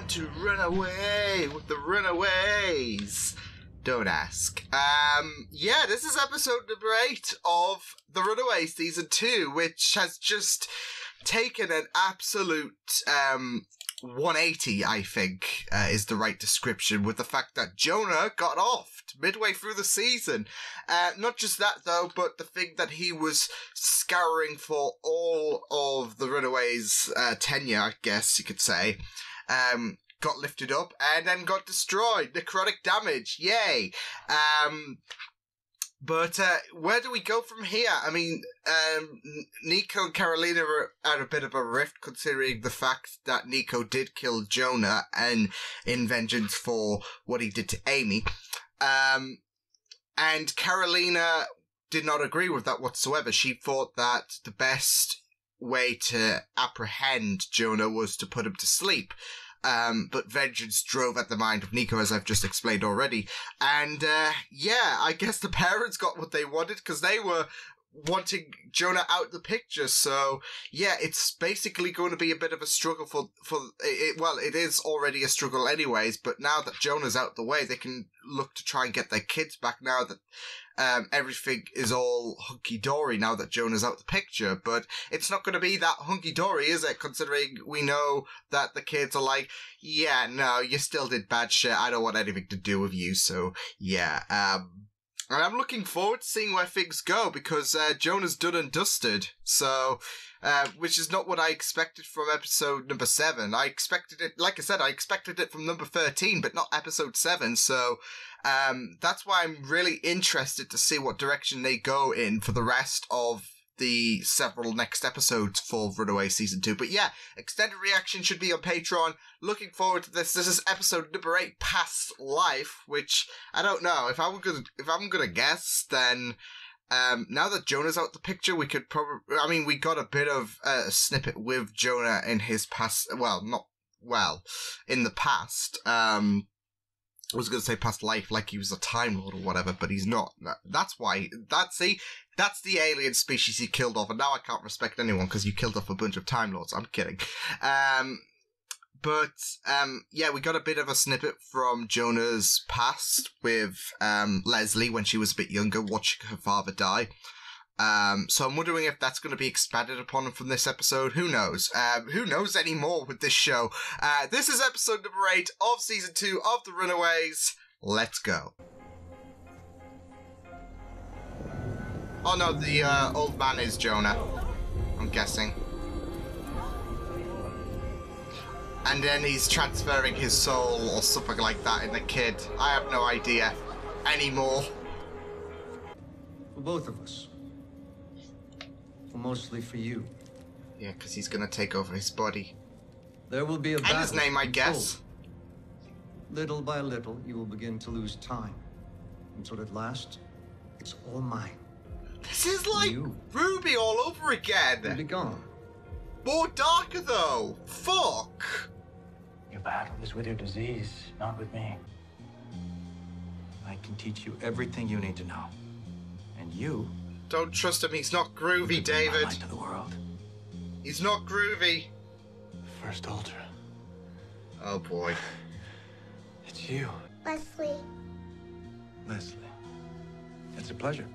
time to run away with the Runaways. Don't ask. Yeah, this is episode number 8 of The Runaways Season 2, which has just taken an absolute 180, I think, is the right description, with the fact that Jonah got offed midway through the season. Not just that, though, but the thing that he was scouring for all of the Runaways' tenure, I guess you could say, got lifted up and then got destroyed. Necrotic damage, yay! But where do we go from here? I mean, Nico and Carolina are at a bit of a rift, considering the fact that Nico did kill Jonah and in vengeance for what he did to Amy. And Carolina did not agree with that whatsoever. She thought that the best way to apprehend Jonah was to put him to sleep. But vengeance drove at the mind of Nico, as I've just explained already. And, yeah, I guess the parents got what they wanted, because they were wanting Jonah out of the picture. So, yeah, it's basically going to be a bit of a struggle for it. Well, it is already a struggle anyways, but now that Jonah's out the way, they can look to try and get their kids back now that everything is all hunky-dory now that Jonah's out the picture. But it's not going to be that hunky-dory, is it? Considering we know that the kids are like, yeah, no, you still did bad shit. I don't want anything to do with you. So, yeah. And I'm looking forward to seeing where things go, because Jonah's done and dusted. So, which is not what I expected from episode number 7. I expected it, like I said, I expected it from number 13, but not episode 7. So, that's why I'm really interested to see what direction they go in for the rest of the several next episodes for Runaway Season 2. But yeah, extended reaction should be on Patreon. Looking forward to this. This is episode number 8, Past Life, which I don't know. If I'm gonna guess, then now that Jonah's out the picture, we could probably, I mean, we got a bit of a snippet with Jonah in his past, in the past. I was going to say past life, like he was a Time Lord or whatever, but he's not. That's why. That's the alien species he killed off, and now I can't respect anyone because you killed off a bunch of Time Lords. I'm kidding. But yeah, we got a bit of a snippet from Jonah's past with Leslie when she was a bit younger, watching her father die. So I'm wondering if that's going to be expanded upon from this episode. Who knows? Who knows anymore with this show? This is episode number 8 of season 2 of The Runaways. Let's go. Oh no, the old man is Jonah, I'm guessing. And then he's transferring his soul or something like that in the kid. I have no idea anymore. For both of us. Mostly for you. Yeah, because he's going to take over his body. There will be a battle. And his name, I guess. Little by little, you will begin to lose time. Until at last, it's all mine. This is like Ruby all over again. You'll be gone. More darker, though. Fuck. Your battle is with your disease, not with me. I can teach you everything you need to know. And you... Don't trust him, he's not groovy, David. To the world. He's not groovy. First altar. Oh boy. It's you. Leslie. Leslie. It's a pleasure.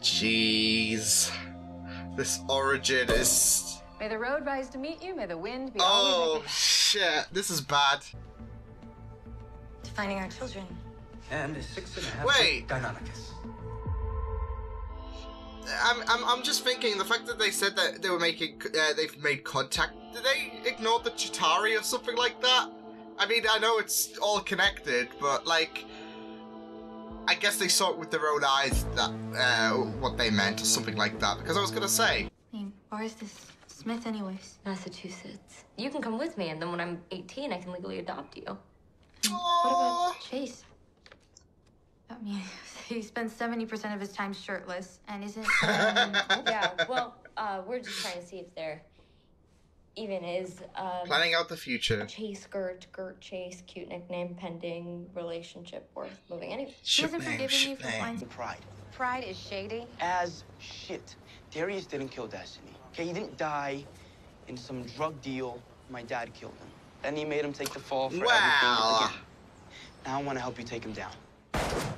Jeez. This origin is... May the road rise to meet you, may the wind be Oh, always... shit. This is bad. To finding our children. And 6.5 Wait. Deinonychus. I'm just thinking, the fact that they said that they were making, they've made contact, did they ignore the Chitauri or something like that? I mean, I know it's all connected, but, like, I guess they saw it with their own eyes, that, what they meant, or something like that, because I was gonna say. I mean, where is this Smith anyways? Massachusetts. You can come with me, and then when I'm 18, I can legally adopt you. What about Chase? I mean, he spends 70% of his time shirtless and isn't Yeah, well, we're just trying to see if there even is Planning out the future. Chase Gert Chase, cute nickname, pending relationship worth moving anyway. He hasn't forgiven me for finding Pride. Pride is shady. As shit. Darius didn't kill Destiny. Okay, he didn't die in some drug deal My dad killed him. Then he made him take the fall for Wow. everything again. Now I want to help you take him down.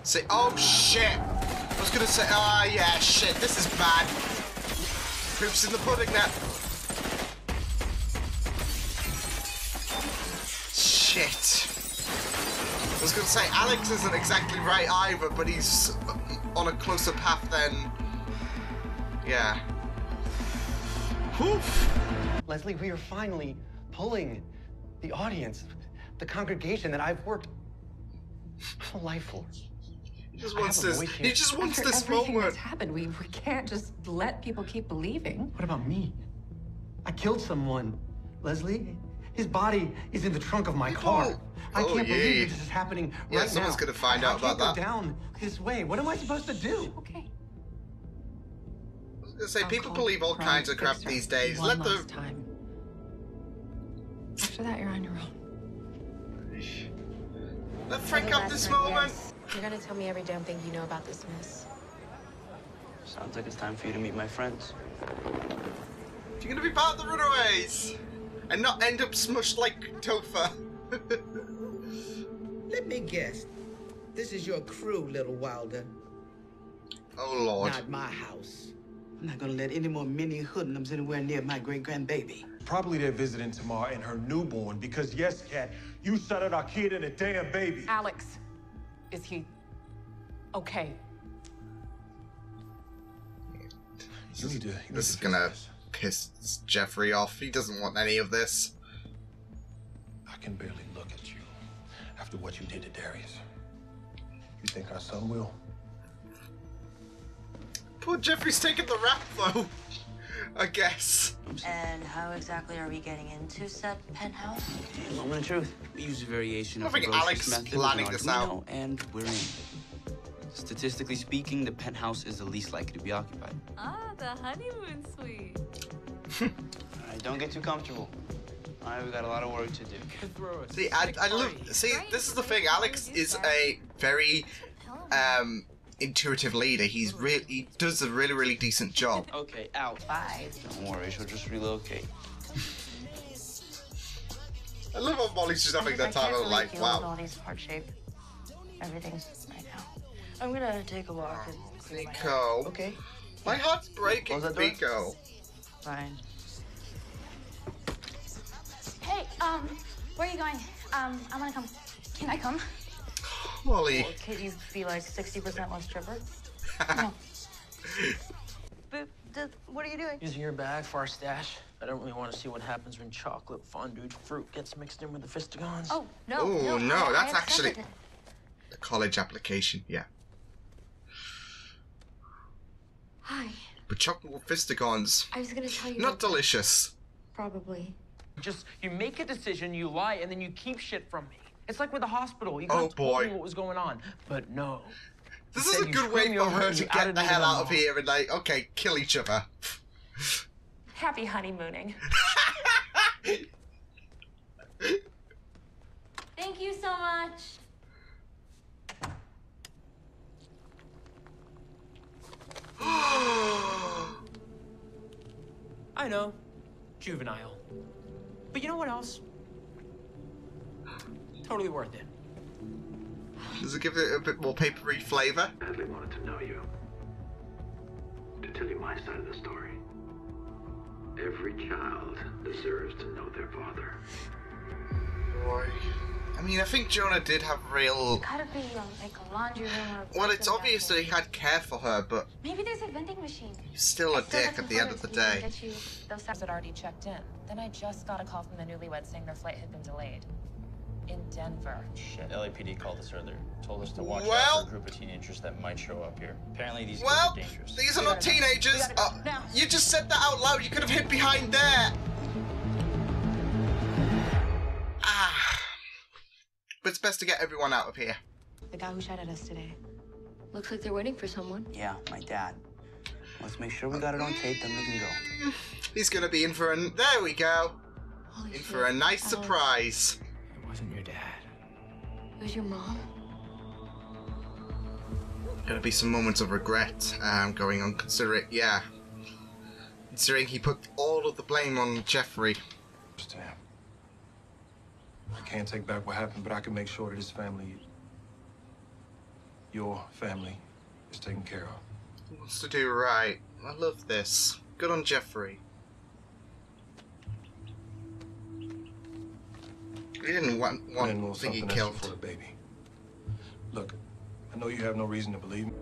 Say, oh shit! I was gonna say, oh yeah, shit, this is bad. Proof's in the pudding now. Shit. I was gonna say, Alex isn't exactly right either, but he's on a closer path than... Yeah. Whew. Leslie, we are finally pulling the audience, the congregation that I've worked my life for. He just wants this. He just wants After this everything moment. that's happened, we can't just let people keep believing. What about me? I killed someone, Leslie. His body is in the trunk of my car. I can't believe this is happening right now. Yeah, someone's gonna find out about that. I can't go down this way. What am I supposed to do? Okay. I was gonna say, people believe all kinds of crap these days. Let them... Time. After that, you're on your own. Let Frank have this moment. Yes. You're gonna tell me every damn thing you know about this mess. Sounds like it's time for you to meet my friends. You're gonna be part of the Runaways and not end up smushed like Topher. Let me guess. This is your crew, little Wilder. Oh Lord. Not my house. I'm not gonna let any more mini hoodlums anywhere near my great-grandbaby. Probably they're visiting Tamar and her newborn because, yes, Cat, you shot our kid and a damn baby. Alex, is he okay? This is gonna piss Jeffrey off. He doesn't want any of this. I can barely look at you after what you did to Darius. You think our son will? Poor Jeffrey's taking the rap though. I guess. And how exactly are we getting into said penthouse? Moment of truth. We use a variation I of think the Alex is method planning with this an out. Arduino, and we're in. Statistically speaking, the penthouse is the least likely to be occupied. Ah, the honeymoon suite. All right, don't get too comfortable. All right, we got a lot of work to do. See, I love. See, this is the thing. Alex is a very intuitive leader. He does a really decent job. Okay, out. Bye. Don't worry, she'll just relocate. I love how Molly's just having that time of like, wow. All these heart shape, everything's right now. I'm gonna take a walk and clear my head. Nico. Okay. My heart's breaking, Nico. Fine. Hey, where are you going? I wanna come. Can I come? Molly. Well, can't you be like 60% less tripper? No. What are you doing? Using your bag for our stash. I don't really want to see what happens when chocolate fondue fruit gets mixed in with the fistigons. Oh, no. Oh, no, that's I actually accepted a college application, yeah. Hi. But chocolate with fistigons, I was gonna tell you. not delicious. Probably. You make a decision, you lie, and then you keep shit from me. It's like with the hospital. You Oh, could told boy. me what was going on, but no. This is Instead, a you good screwed way me for over her and to you get added the me to hell out them of all. here and like, okay, kill each other. Happy honeymooning. Thank you so much. I know. Juvenile. But you know what else? Totally worth it. Does it give it a bit more papery flavour? I badly wanted to know you. To tell you my side of the story. Every child deserves to know their father. Boy. I mean, I think Jonah did have real... Gotta be like a laundry room or a Well, it's obvious that he had care for her, but maybe there's a vending machine. he's still a dick at the end of the day. Get you those had already checked in. Then I just got a call from the newlyweds saying their flight had been delayed. In Denver. Shit, LAPD called us earlier. Told us to watch out Well- for a group of teenagers that might show up here. Apparently these Well, kids are dangerous. these are not teenagers. You just said that out loud. You could have hid behind there. Ah. But it's best to get everyone out of here. The guy who shot at us today. Looks like they're waiting for someone. Yeah, my dad. Let's make sure we got it on tape, then we can go. He's gonna be in for a... There we go. In for a nice surprise. It wasn't your dad. It was your mom. Gonna be some moments of regret going on, considering he put all of the blame on Jeffrey. can't take back what happened, but I can make sure that his family, your family, is taken care of. He wants to do right. I love this. Good on Jeffrey. He didn't want think he killed. For the baby. Look, I know you have no reason to believe me.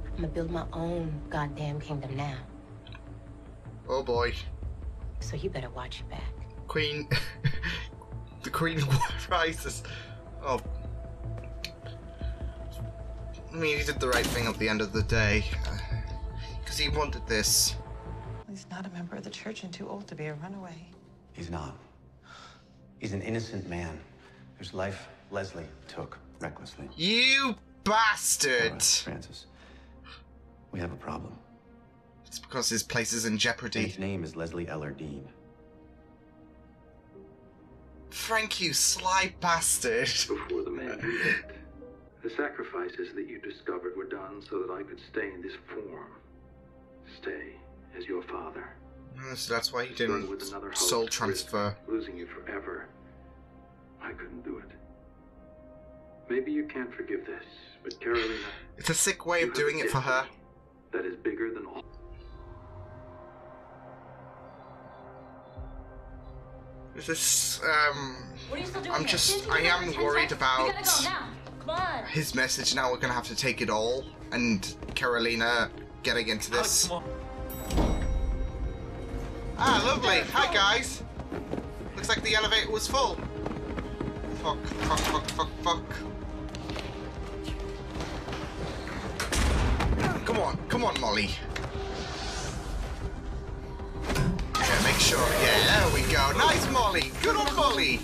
I'm gonna build my own goddamn kingdom now. Oh boy. So you better watch your back. Queen. The Queen rises. Oh. I mean, he did the right thing at the end of the day. Because he wanted this. He's not a member of the church and too old to be a runaway. He's not. He's an innocent man whose life Leslie took recklessly. You bastard! Right, Francis, we have a problem. It's because his place is in jeopardy. His name is Leslie Eller Dean. Frank, you sly bastard. Before the man you hit, the sacrifices that you discovered were done so that I could stay in this form. Stay as your father. So that's why he didn't soul transfer. Losing you forever. I couldn't do it. Maybe you can't forgive this, but Carolina... It's a sick way of doing it for her. That is bigger than all. Is this, What are you still doing I'm here? just, I am worried about We gotta go now. Come on. his message now. We're gonna have to take it all, and Carolina getting into this. Ah, lovely. Hi, guys. Looks like the elevator was full. Fuck, fuck, fuck, fuck, fuck. Come on, Molly. Yeah, make sure. Yeah, there we go. Nice, Molly. Good on Molly.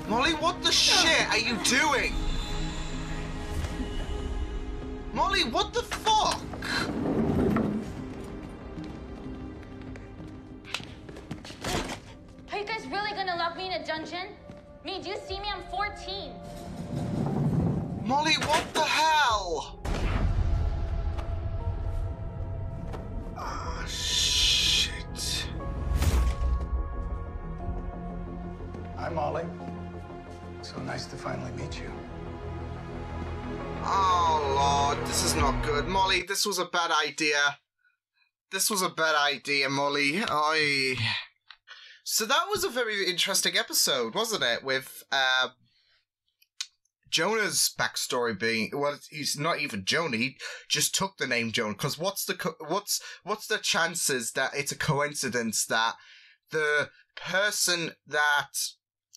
Molly, what the shit are you doing? Molly, what the fuck? Are you guys really gonna lock me in a dungeon? Me, do you see me? I'm 14. Molly, what the hell? Ah, shit. Hi, Molly. So nice to finally meet you. Oh, Lord, this is not good. Molly, this was a bad idea. This was a bad idea, Molly. So that was a very interesting episode, wasn't it? With Jonah's backstory being, well, he's not even Jonah. He just took the name Jonah. Because what's the chances that it's a coincidence that the person that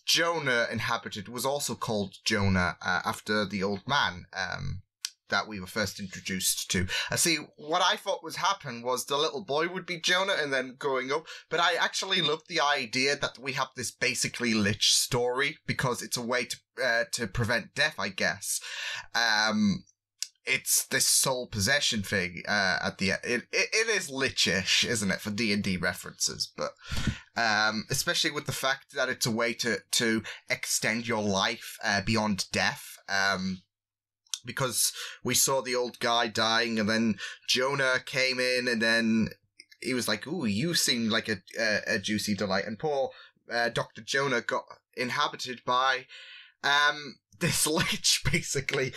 Jonah inhabited was also called Jonah after the old man that we were first introduced to. I see, what I thought was happen was the little boy would be Jonah and then growing up, but I actually love the idea that we have this basically lich story because it's a way to prevent death, I guess. It's this soul possession thing at the end. It is lichish, isn't it, for D&D references, but especially with the fact that it's a way to extend your life beyond death. Because we saw the old guy dying, and then Jonah came in, and then he was like, "Ooh, you seem like a juicy delight." And poor Dr. Jonah got inhabited by this lich, basically.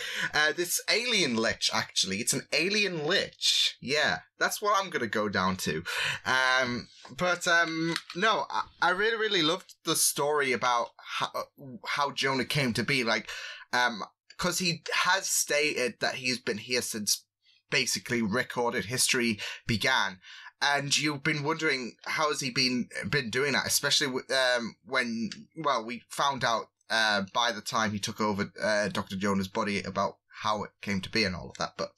This alien lich, actually. It's an alien lich. Yeah, that's what I'm gonna go down to. No, I really, really loved the story about how Jonah came to be. Like, because he has stated that he's been here since basically recorded history began. And you've been wondering, how has he been doing that? Especially when, well, we found out by the time he took over Dr. Jonah's body about how it came to be and all of that. But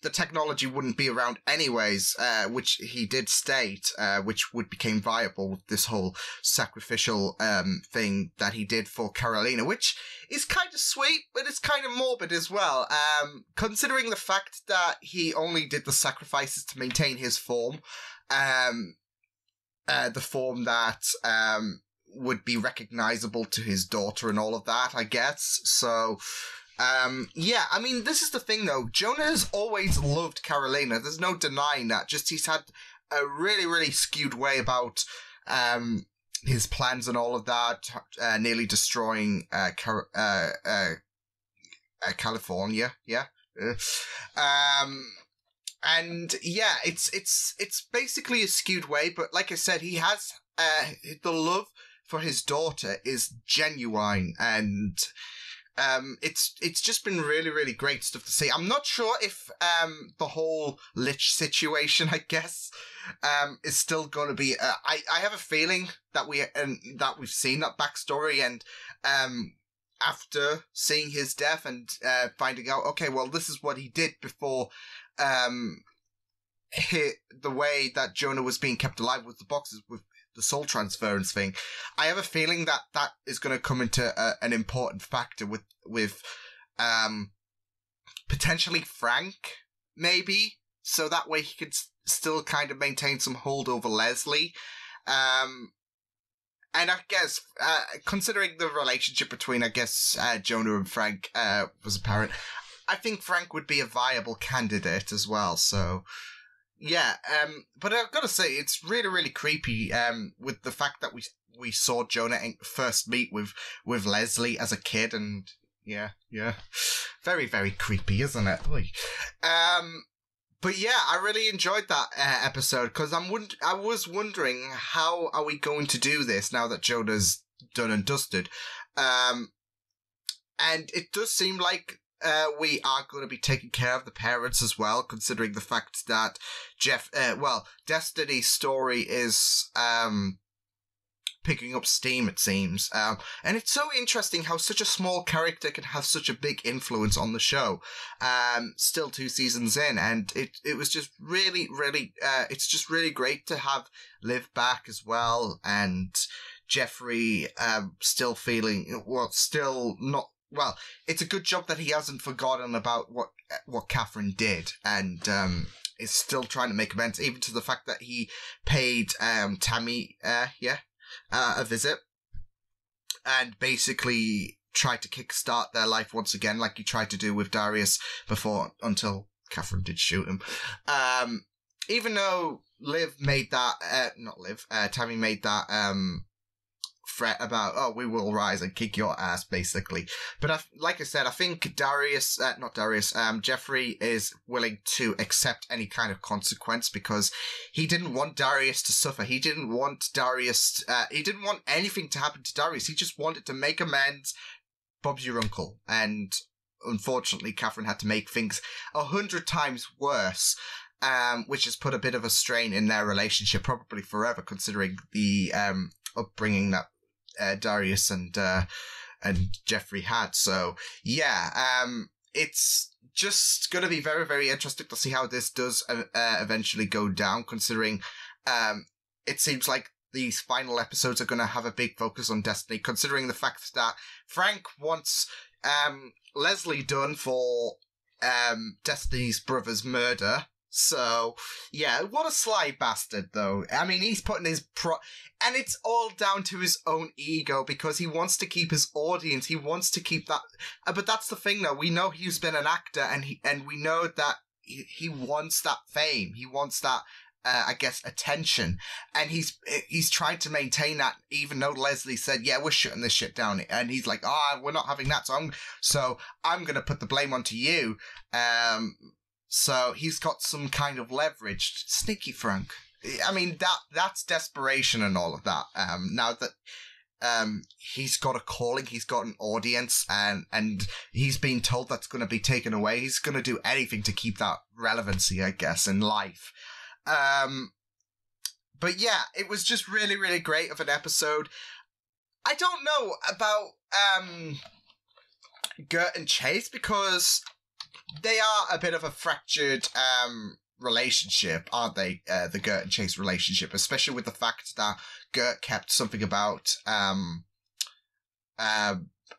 the technology wouldn't be around anyways, which he did state, which became viable with this whole sacrificial thing that he did for Carolina, which is kind of sweet, but it's kind of morbid as well, considering the fact that he only did the sacrifices to maintain his form, the form that would be recognizable to his daughter and all of that, I guess. So yeah, I mean, this is the thing though. Jonah has always loved Carolina. There's no denying that. Just he's had a really, really skewed way about his plans and all of that, nearly destroying California. Yeah. And yeah, it's basically a skewed way, but like I said, he has the love for his daughter is genuine, and it's just been really, really great stuff to see. I'm not sure if the whole Lich situation, I guess, is still going to be. I have a feeling that we've seen that backstory, and after seeing his death and finding out, okay, well, this is what he did before. The way that Jonah was being kept alive with the boxes with the soul transference thing, I have a feeling that is going to come into an important factor with potentially Frank, maybe, so that way he could still kind of maintain some hold over Leslie. And I guess, considering the relationship between, I guess, Jonah and Frank was apparent, I think Frank would be a viable candidate as well, so yeah, but I've got to say, it's really, really creepy, with the fact that we saw Jonah first meet with Leslie as a kid, and yeah, very, very creepy, isn't it? But yeah, I really enjoyed that episode, because I was wondering, how are we going to do this now that Jonah's done and dusted? And it does seem like we are going to be taking care of the parents as well, considering the fact that Destiny's story is picking up steam, it seems. And it's so interesting how such a small character can have such a big influence on the show. Still 2 seasons in, and it was just really, really, it's just really great to have Liv back as well, and Jeffrey still feeling, it's a good job that he hasn't forgotten about what Catherine did, and is still trying to make amends, even to the fact that he paid Tammy a visit, and basically tried to kickstart their life once again, like he tried to do with Darius before, until Catherine did shoot him. Even though Tammy made that threat about, we will rise and kick your ass, basically. But like I said, I think Jeffrey is willing to accept any kind of consequence, because he didn't want Darius to suffer. He didn't want he didn't want anything to happen to Darius. He just wanted to make amends. Bob's your uncle. And unfortunately, Catherine had to make things 100 times worse, which has put a bit of a strain in their relationship, probably forever, considering the upbringing that Darius and Jeffrey had. So yeah, it's just going to be very, very interesting to see how this does eventually go down, considering it seems like these final episodes are going to have a big focus on Destiny, considering the fact that Frank wants Leslie done for Destiny's brother's murder. So, yeah, what a sly bastard, though. I mean, he's putting and it's all down to his own ego, because he wants to keep his audience. He wants to keep that. But that's the thing, though. We know he's been an actor, and we know that he wants that fame. He wants that, I guess, attention. And he's trying to maintain that, even though Leslie said, yeah, we're shutting this shit down. And he's like, we're not having that. So I'm going to put the blame onto you. So he's got some kind of leverage. Sneaky Frank. I mean, that's desperation and all of that. Now that he's got a calling, he's got an audience, and he's been told that's going to be taken away, he's going to do anything to keep that relevancy, I guess, in life. But yeah, it was just really, really great of an episode. I don't know about Gert and Chase, because they are a bit of a fractured relationship, aren't they? The Gert and Chase relationship, especially with the fact that Gert kept something about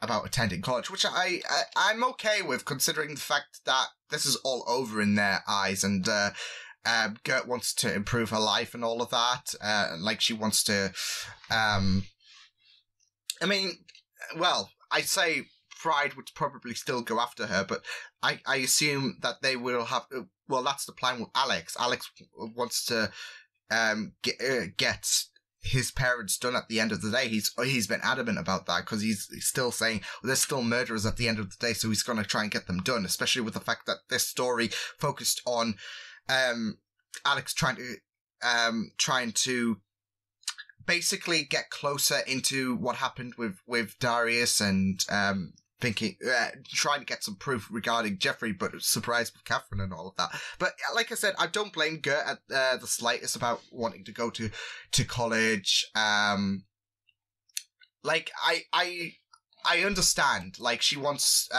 attending college, which I'm okay with, considering the fact that this is all over in their eyes, and Gert wants to improve her life and all of that. Like, she wants to. I mean, well, I'd say Pride would probably still go after her, but I assume that they will have. Well, that's the plan with Alex. Alex wants to get his parents done at the end of the day. He's been adamant about that because he's still saying, well, there's still murderers at the end of the day, so he's going to try and get them done, especially with the fact that this story focused on Alex trying to basically get closer into what happened with Darius and trying to get some proof regarding Jeffrey, but surprised with Catherine and all of that. But like I said, I don't blame Gert at the slightest about wanting to go to college. Like I understand. Like she wants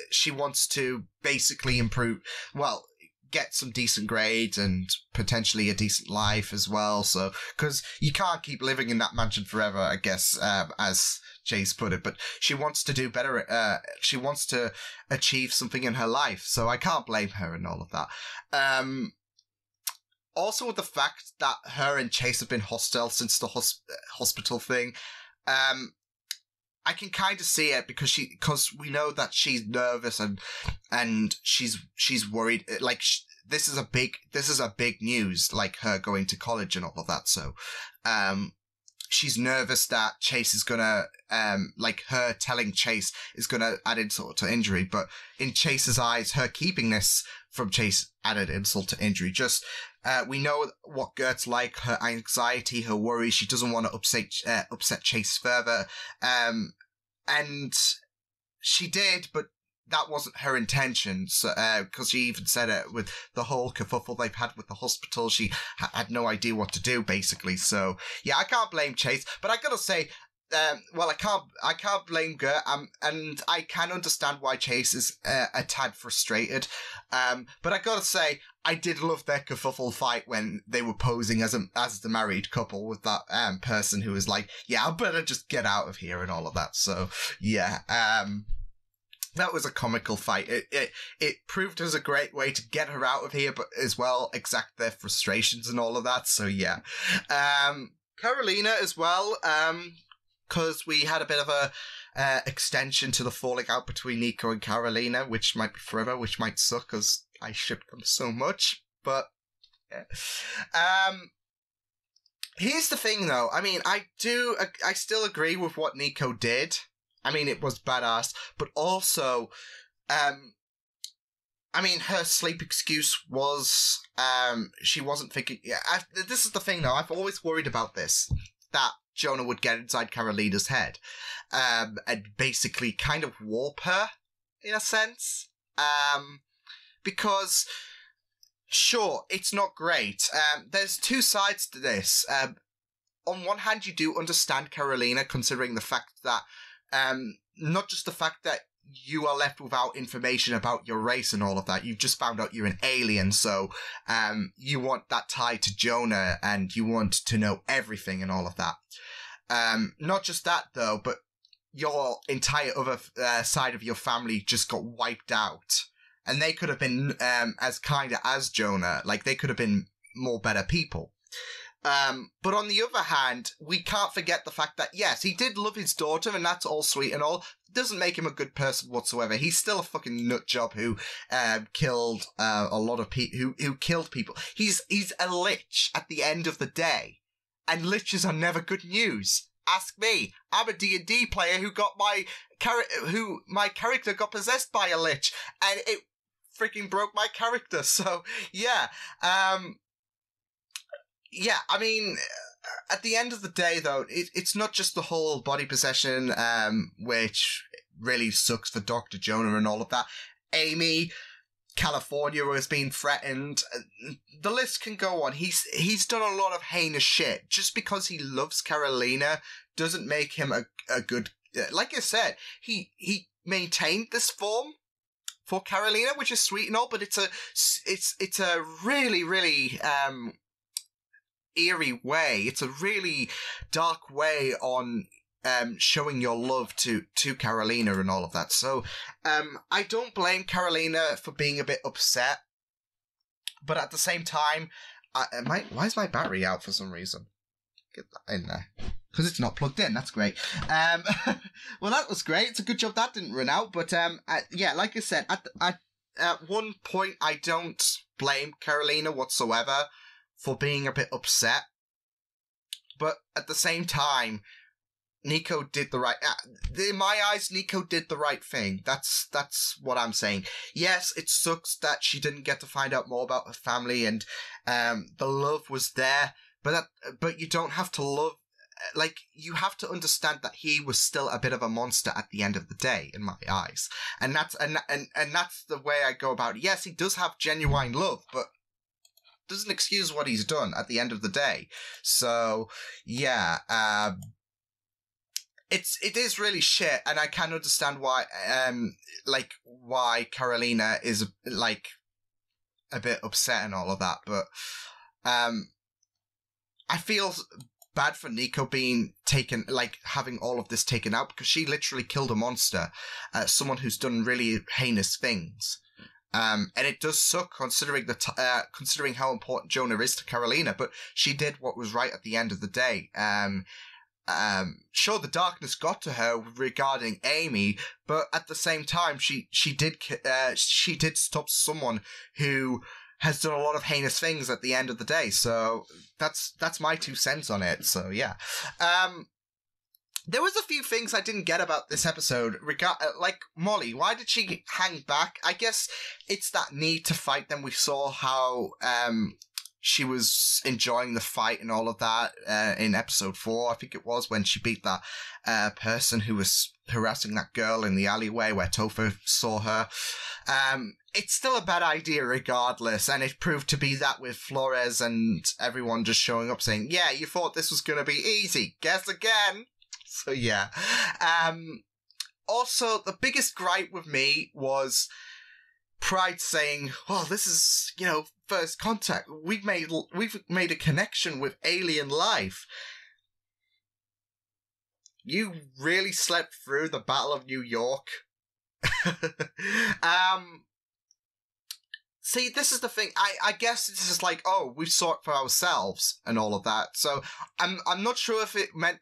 she wants to basically improve. Well, get some decent grades and potentially a decent life as well. So, because you can't keep living in that mansion forever, I guess, as Chase put it. But she wants to do better. She wants to achieve something in her life. So I can't blame her and all of that. Also, with the fact that her and Chase have been hostile since the hospital thing, I can kind of see it because we know that she's nervous and she's worried. Like this is a big news, like her going to college and all of that. So, she's nervous that Chase is gonna like her telling Chase is gonna add insult to injury. But in Chase's eyes, her keeping this from Chase added insult to injury. Just we know what Gert's like, her anxiety, her worry. She doesn't want to upset Chase further. And she did, but that wasn't her intention. So, because she even said it with the whole kerfuffle they've had with the hospital. She had no idea what to do, basically. So, yeah, I can't blame Chase, but I gotta say, well, I can't blame Gert, and I can understand why Chase is a tad frustrated. But I gotta say, I did love their kerfuffle fight when they were posing as the married couple with that person who was like, yeah, I better just get out of here and all of that. So yeah, that was a comical fight. It proved as a great way to get her out of here, but as well exact their frustrations and all of that. So yeah, Carolina as well. Because we had a bit of a extension to the falling out between Nico and Carolina, which might be forever, which might suck because I shipped them so much. But yeah. Here's the thing, though. I mean, I still agree with what Nico did. I mean, it was badass, but also, I mean, her sleep excuse was she wasn't thinking. Yeah, this is the thing, though. I've always worried about this, that Jonah would get inside Carolina's head and basically kind of warp her, in a sense. Because, sure, it's not great. There's two sides to this. On one hand, you do understand Carolina, considering the fact that, not just the fact that you are left without information about your race and all of that. You've just found out you're an alien, so you want that tie to Jonah and you want to know everything and all of that. Not just that, though, but your entire other side of your family just got wiped out. And they could have been as kind as Jonah. Like, they could have been more better people. But on the other hand, we can't forget the fact that, yes, he did love his daughter, and that's all sweet and all. Doesn't make him a good person whatsoever. He's still a fucking nut job who killed a lot of people. Who killed people. He's a lich at the end of the day, and liches are never good news. Ask me. I'm a D&D player who got my character got possessed by a lich, and it freaking broke my character. So yeah. Yeah, I mean, at the end of the day, though, it's not just the whole body possession, which really sucks for Dr. Jonah and all of that. Amy, California has been threatened. The list can go on. He's done a lot of heinous shit. Just because he loves Carolina doesn't make him a good... Like I said, he maintained this form for Carolina, which is sweet and all, but it's a really, really... eerie way. It's a really dark way on showing your love to Carolina and all of that. So I don't blame Carolina for being a bit upset, but at the same time, why is my battery out for some reason? Get that in there. Because it's not plugged in. That's great. Well, that was great. It's a good job that didn't run out. But yeah, like I said, at one point, I don't blame Carolina whatsoever for being a bit upset. But at the same time, Nico did the right... in my eyes, Nico did the right thing. That's what I'm saying. Yes, it sucks that she didn't get to find out more about her family, and the love was there, but you don't have to love... Like, you have to understand that he was still a bit of a monster at the end of the day, in my eyes. And that's the way I go about it. Yes, he does have genuine love, but doesn't excuse what he's done at the end of the day. So, yeah, it is really shit, and I can understand why Carolina is, like, a bit upset and all of that, but, I feel bad for Nico being taken, like, having all of this taken out, because she literally killed a monster, someone who's done really heinous things. And it does suck considering considering how important Jonah is to Carolina, but she did what was right at the end of the day. Sure, the darkness got to her regarding Amy, but at the same time, she did stop someone who has done a lot of heinous things at the end of the day. So that's my 2 cents on it. So yeah. There was a few things I didn't get about this episode. Like, Molly, why did she hang back? I guess it's that need to fight them. We saw how she was enjoying the fight and all of that in episode 4, I think it was, when she beat that person who was harassing that girl in the alleyway where Topher saw her. It's still a bad idea regardless, and it proved to be that with Flores and everyone just showing up saying, yeah, you thought this was going to be easy. Guess again. So yeah. Also, the biggest gripe with me was Pride saying, well, this is, first contact. We've made a connection with alien life. You really slept through the Battle of New York. See, this is the thing. I guess it's just like, oh, we saw it for ourselves and all of that. So I'm not sure if it meant,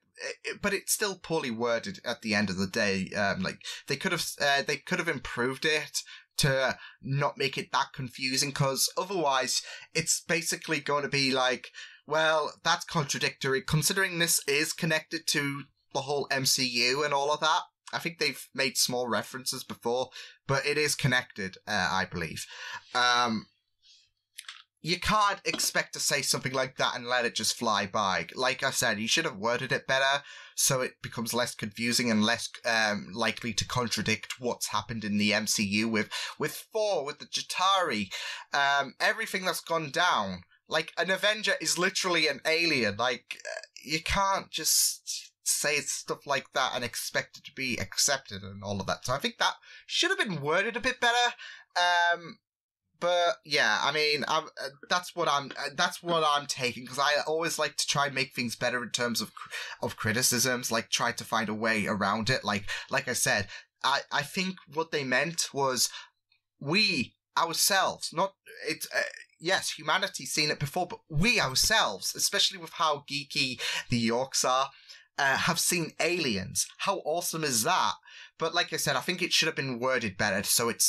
but it's still poorly worded at the end of the day. Like they could have improved it to not make it that confusing, because otherwise it's basically going to be like, well, that's contradictory considering this is connected to the whole MCU and all of that. I think they've made small references before, but it is connected, I believe. You can't expect to say something like that and let it just fly by. Like I said, you should have worded it better so it becomes less confusing and less likely to contradict what's happened in the MCU with Thor, with the Jatari, everything that's gone down. Like, an Avenger is literally an alien. Like, you can't just say stuff like that and expect it to be accepted and all of that. So I think that should have been worded a bit better. But yeah, I mean, that's what I'm taking, because I always like to try and make things better in terms of criticisms, like try to find a way around it. Like I said, I think what they meant was we ourselves, not it. Yes, humanity's seen it before, but we ourselves, especially with how geeky the Yorks are, have seen aliens. How awesome is that? But like I said, I think it should have been worded better so it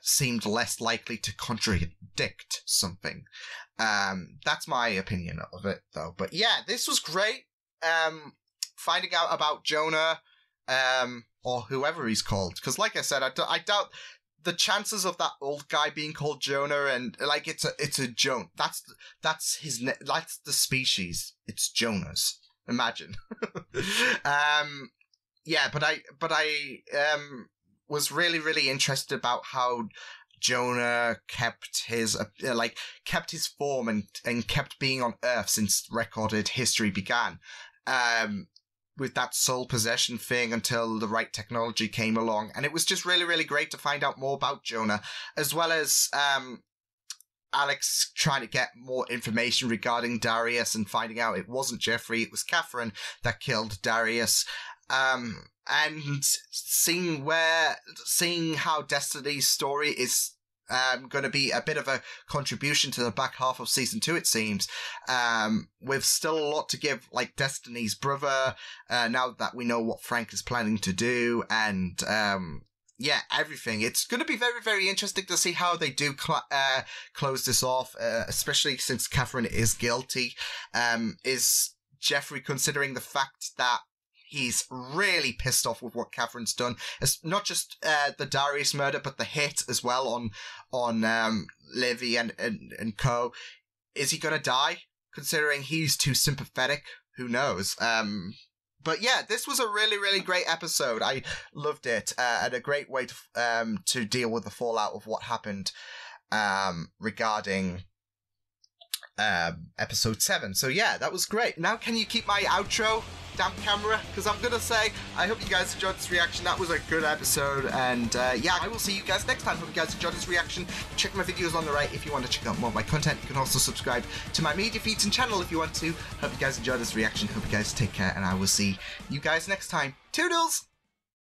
seemed less likely to contradict something. That's my opinion of it, though. But yeah, this was great. Finding out about Jonah, or whoever he's called. Because like I said, I doubt the chances of that old guy being called Jonah, and like it's a Jonah. That's that's the species. It's Jonahs. Imagine. Yeah, but I was really, really interested about how Jonah kept his form and kept being on Earth since recorded history began. With that soul possession thing until the right technology came along. And it was just really, really great to find out more about Jonah, as well as Alex trying to get more information regarding Darius and finding out it wasn't Jeffrey, it was Catherine that killed Darius. And seeing how Destiny's story is going to be a bit of a contribution to the back half of season 2, it seems. With still a lot to give, like Destiny's brother, now that we know what Frank is planning to do, and yeah, everything. It's going to be very, very interesting to see how they do close this off, especially since Catherine is guilty. Is Jeffrey considering the fact that he's really pissed off with what Catherine's done? It's not just the Darius murder, but the hit as well on Livy and co. Is he going to die, considering he's too sympathetic? Who knows? But yeah, this was a really, really great episode. I loved it, and a great way to deal with the fallout of what happened regarding episode 7. So yeah, that was great. Now can you keep my outro, damn camera? Because I'm going to say, I hope you guys enjoyed this reaction. That was a good episode, and yeah, I will see you guys next time. Hope you guys enjoyed this reaction. Check my videos on the right if you want to check out more of my content. You can also subscribe to my media feeds and channel if you want to. Hope you guys enjoyed this reaction. Hope you guys take care, and I will see you guys next time. Toodles!